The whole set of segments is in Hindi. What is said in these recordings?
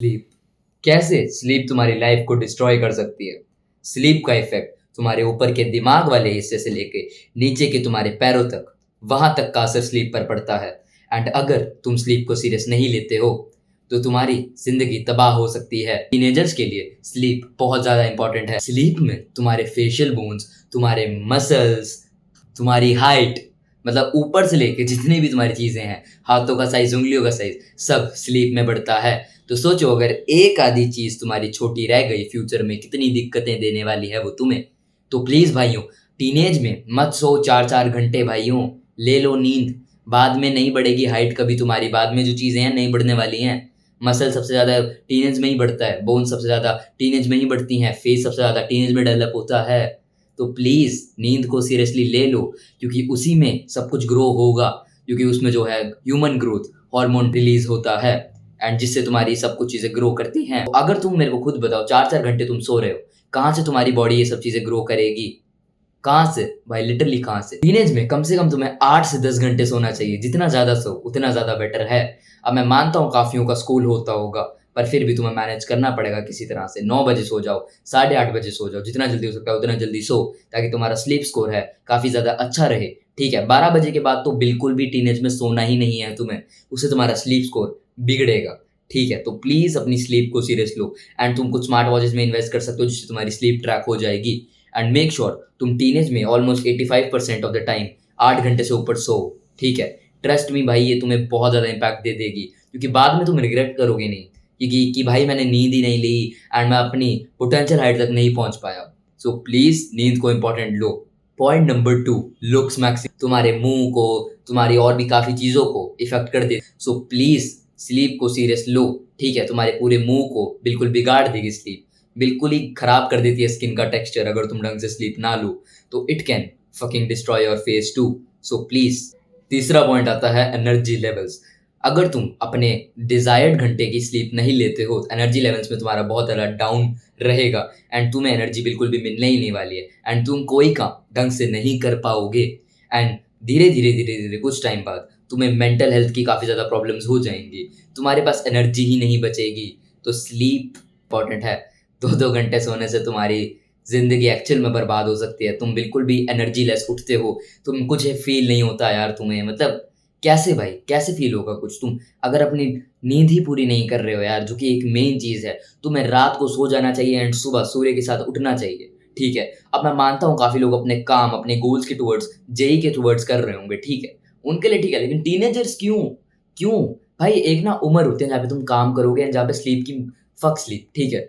स्लीप कैसे स्लीप तुम्हारी लाइफ को डिस्ट्रॉय कर सकती है। स्लीप का इफेक्ट तुम्हारे ऊपर के दिमाग वाले हिस्से से लेके नीचे के तुम्हारे पैरों तक, वहां तक का असर स्लीप पर पड़ता है। एंड अगर तुम स्लीप को सीरियस नहीं लेते हो तो तुम्हारी जिंदगी तबाह हो सकती है। टीनेजर्स के लिए स्लीप बहुत ज्यादा इंपॉर्टेंट है। स्लीप में तुम्हारे फेशियल बोन्स, तुम्हारे मसल्स, तुम्हारी हाइट, मतलब ऊपर से लेके जितनी भी तुम्हारी चीजें हैं, हाथों का साइज, उंगलियों का साइज, सब स्लीप में बढ़ता है। तो सोचो अगर एक आधी चीज तुम्हारी छोटी रह गई, फ्यूचर में कितनी दिक्कतें देने वाली है वो तुम्हें। तो प्लीज भाइयों, टीनेज में मत सो 4-4 घंटे भाइयों। ले लो नींद, बाद में नहीं बढ़ेगी हाइट कभी तुम्हारी, बाद में जो चीजें हैं नहीं बढ़ने वाली हैं। मसल सबसे ज्यादा टीनेज में ही बढ़ता है, बोन सबसे ज्यादा टीनेज में ही बढ़ती हैं, फेस सबसे ज्यादा टीनेज में डेवलप होता है। तो प्लीज नींद को सीरियसली ले लो, क्योंकि उसी में सब कुछ ग्रो होगा। क्योंकि उसमें जो है ह्यूमन ग्रोथ हार्मोन रिलीज होता है, एंड जिससे तुम्हारी सब कुछ चीजें ग्रो करती हैं। तो अगर तुम मेरे को खुद बताओ, 4-4 घंटे तुम सो रहे हो, कहाँ से तुम्हारी बॉडी ये सब चीजें ग्रो करेगी? कहाँ से भाई, लिटरली कहाँ से? टीनेज में कम से कम तुम्हें 8 से 10 घंटे सोना चाहिए। जितना ज्यादा सो उतना ज्यादा बेटर है। अब मैं मानता हूँ काफियों का स्कूल होता होगा, पर फिर भी तुम्हें मैनेज करना पड़ेगा किसी तरह से। 9 बजे सो जाओ, 8:30 बजे सो जाओ, जितना जल्दी हो सकता है उतना जल्दी सो, ताकि तुम्हारा स्लीप स्कोर है काफी ज्यादा अच्छा रहे। ठीक है, 12 बजे के बाद तो बिल्कुल भी टीनेज में सोना ही नहीं है तुम्हें, उससे तुम्हारा स्लीप स्कोर बिगड़ेगा। ठीक है, तो प्लीज अपनी स्लीप को सीरियस लो। एंड तुम कुछ स्मार्ट वॉचेस में इन्वेस्ट कर सकते हो, जिससे तुम्हारी स्लीप ट्रैक हो जाएगी। एंड मेक श्योर तुम टीनेज में ऑलमोस्ट 85% ऑफ द टाइम 8 घंटे से ऊपर सो। ठीक है, ट्रस्ट मी भाई, ये तुम्हें बहुत ज़्यादा इम्पैक्ट दे देगी, क्योंकि बाद में तुम रिग्रेट करोगे नहीं कि भाई मैंने नींद ही नहीं ली एंड मैं अपनी पोटेंशियल हाइट तक नहीं पहुंच पाया। सो प्लीज नींद को इंपॉर्टेंट लो। पॉइंट नंबर 2, लुक्स मैक्सिम तुम्हारे मुंह को, तुम्हारी और भी काफ़ी चीज़ों को इफेक्ट कर दे। सो प्लीज़ स्लीप को सीरियस लो। ठीक है, तुम्हारे पूरे मुंह को बिल्कुल बिगाड़ देगी स्लीप, बिल्कुल ही खराब कर देती है स्किन का टेक्सचर। अगर तुम ढंग से स्लीप ना लो तो it can fucking destroy your face too. So please. तीसरा पॉइंट आता है एनर्जी लेवल्स। अगर तुम अपने डिजायर्ड घंटे की स्लीप नहीं लेते हो तो एनर्जी लेवल्स में तुम्हारा बहुत ज़्यादा डाउन रहेगा, एंड तुम्हें एनर्जी बिल्कुल भी मिलने ही नहीं वाली है, एंड तुम कोई काम ढंग से नहीं कर पाओगे। एंड धीरे धीरे धीरे धीरे कुछ टाइम बाद तुम्हें मेंटल हेल्थ की काफ़ी ज़्यादा प्रॉब्लम्स हो जाएंगी, तुम्हारे पास एनर्जी ही नहीं बचेगी। तो स्लीप इंपॉर्टेंट है। 2-2 घंटे सोने से तुम्हारी जिंदगी एक्चुअल में बर्बाद हो सकती है। तुम बिल्कुल भी एनर्जी लेस उठते हो, तुम कुछ फील नहीं होता यार तुम्हें। मतलब कैसे भाई, कैसे फील होगा कुछ? तुम अगर अपनी नींद ही पूरी नहीं कर रहे हो यार, जो कि एक मेन चीज़ है। तुम्हें रात को सो जाना चाहिए एंड सुबह सूर्य के साथ उठना चाहिए। ठीक है, अब मैं मानता हूँ काफ़ी लोग अपने काम, अपने गोल्स के टुवर्ड्स, जेई के टुवर्ड्स कर रहे होंगे। ठीक है, उनके लिए ठीक है, लेकिन टीनेजर्स क्यों? क्यों भाई? एक ना उम्र होती है जहाँ पे तुम काम करोगे एंड जहाँ पे स्लीप की फक स्लीप। ठीक है,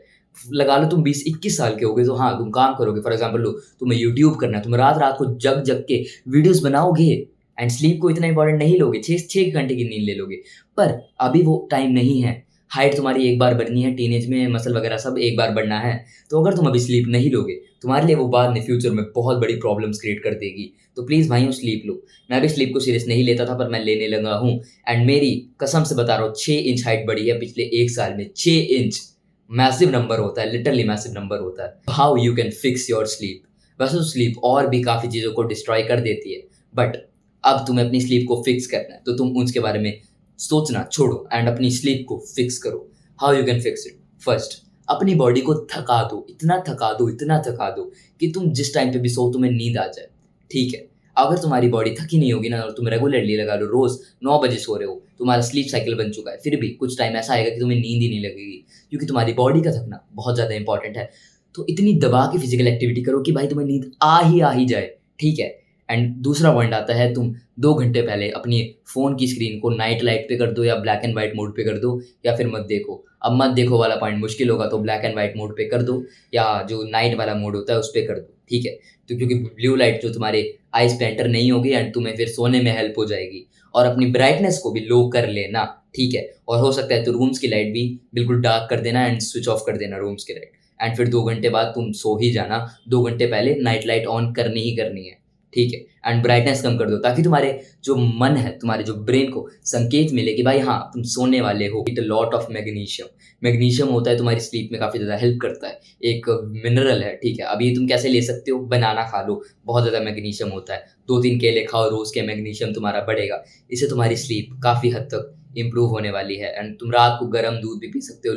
लगा लो तुम 20-21 साल के हो गए तो हाँ तुम काम करोगे। फॉर एग्जाम्पल लो, तुम्हें यूट्यूब करना है, तुम रात रात को जग जग के वीडियोस बनाओगे एंड स्लीप को इतना इंपॉर्टेंट नहीं लोगे, 6-6 घंटे की नींद ले लोगे। पर अभी वो टाइम नहीं है। हाइट तुम्हारी एक बार बढ़नी है, टीनेज में मसल वगैरह सब एक बार बढ़ना है। तो अगर तुम अभी स्लीप नहीं लोगे, तुम्हारे लिए वो बाद में फ्यूचर में बहुत बड़ी प्रॉब्लम्स क्रिएट कर देगी। तो प्लीज़ भाइयों स्लीप लो। मैं भी स्लीप को सीरियस नहीं लेता था, पर मैं लेने लगा हूँ। एंड मेरी कसम से बता रहा हूँ, 6 इंच हाइट बढ़ी है पिछले 1 साल में। 6 इंच मैसिव नंबर होता है, लिटरली मैसिव नंबर होता है। How you can fix your sleep? वैसे तो स्लीप और भी काफ़ी चीज़ों को डिस्ट्रॉय कर देती है, बट अब तुम्हें अपनी स्लीप को फिक्स करना है, तो तुम उसके बारे में सोचना छोड़ो एंड अपनी स्लीप को फिक्स करो। How you can fix it? First, अपनी बॉडी को थका दो, इतना थका दो, इतना थका दो कि तुम जिस टाइम पे भी सो तुम्हें नींद आ जाए। ठीक है, अगर तुम्हारी बॉडी थकी नहीं होगी ना, और तुम रेगुलरली लगा लो रोज 9 बजे सो रहे हो, तुम्हारा स्लीप साइकिल बन चुका है, फिर भी कुछ टाइम ऐसा आएगा कि तुम्हें नींद ही नहीं लगेगी, क्योंकि तुम्हारी बॉडी का थकना बहुत ज़्यादा इंपॉर्टेंट है। तो इतनी दबा के फिजिकल एक्टिविटी करो कि भाई तुम्हें नींद आ ही जाए। ठीक है, एंड दूसरा पॉइंट आता है, तुम 2 घंटे पहले अपनी फ़ोन की स्क्रीन को नाइट लाइट पे कर दो या ब्लैक एंड वाइट मोड पे कर दो, या फिर मत देखो। अब मत देखो वाला पॉइंट मुश्किल होगा, तो ब्लैक एंड वाइट मोड पे कर दो, या जो नाइट वाला मोड होता है उस पर कर दो। ठीक है, तो क्योंकि ब्लू लाइट जो तुम्हारे आइज पे एंटर नहीं होगी एंड तुम्हें फिर सोने में हेल्प हो जाएगी। और अपनी ब्राइटनेस को भी लो कर लेना। ठीक है, और हो सकता है तो रूम्स की लाइट भी बिल्कुल डार्क कर देना एंड स्विच ऑफ कर देना रूम्स की लाइट। एंड फिर 2 घंटे बाद तुम सो ही जाना, 2 घंटे पहले नाइट लाइट ऑन करनी ही करनी है। ठीक है, एंड ब्राइटनेस कम कर दो, ताकि तुम्हारे जो मन है, तुम्हारे जो ब्रेन को संकेत मिले कि भाई हाँ तुम सोने वाले हो। It lot of magnesium. Magnesium होता है तुम्हारी स्लीप में काफ़ी ज़्यादा हेल्प करता है, एक मिनरल है। ठीक है, अभी तुम कैसे ले सकते हो? बनाना खा लो, बहुत ज़्यादा मैग्नीशियम होता है। 2-3 केले खाओ रोज़ के, मैग्नीशियम तुम्हारा बढ़ेगा। इससे तुम्हारी स्लीप काफ़ी हद तक इम्प्रूव होने वाली है। एंड तुम रात को गर्म दूध भी पी सकते हो,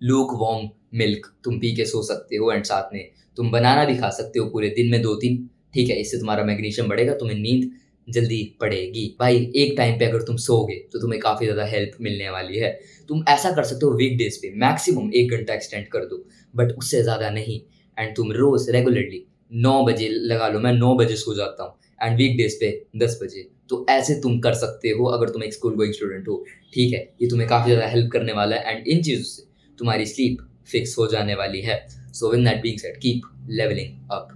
लूक वार्म मिल्क तुम पी के सो सकते हो। एंड साथ में तुम बनाना भी खा सकते हो पूरे दिन में 2-3। ठीक है, इससे तुम्हारा मैग्नीशियम बढ़ेगा, तुम्हें नींद जल्दी पड़ेगी। भाई एक टाइम पे अगर तुम सोओगे तो तुम्हें काफ़ी ज़्यादा हेल्प मिलने वाली है। तुम ऐसा कर सकते हो वीकडेज पे मैक्सिमम 1 घंटा एक्सटेंड कर दो, बट उससे ज़्यादा नहीं। एंड तुम रोज़ रेगुलरली 9 बजे लगा लो, मैं 9 बजे सो जाता हूँ एंड वीकडेज पे 10 बजे। तो ऐसे तुम कर सकते हो अगर तुम एक स्कूल गोइंग स्टूडेंट हो। ठीक है, ये तुम्हें काफ़ी ज़्यादा हेल्प करने वाला है एंड इन चीज़ों से तुम्हारी स्लीप फिक्स हो जाने वाली है। So with that being said, keep levelling up.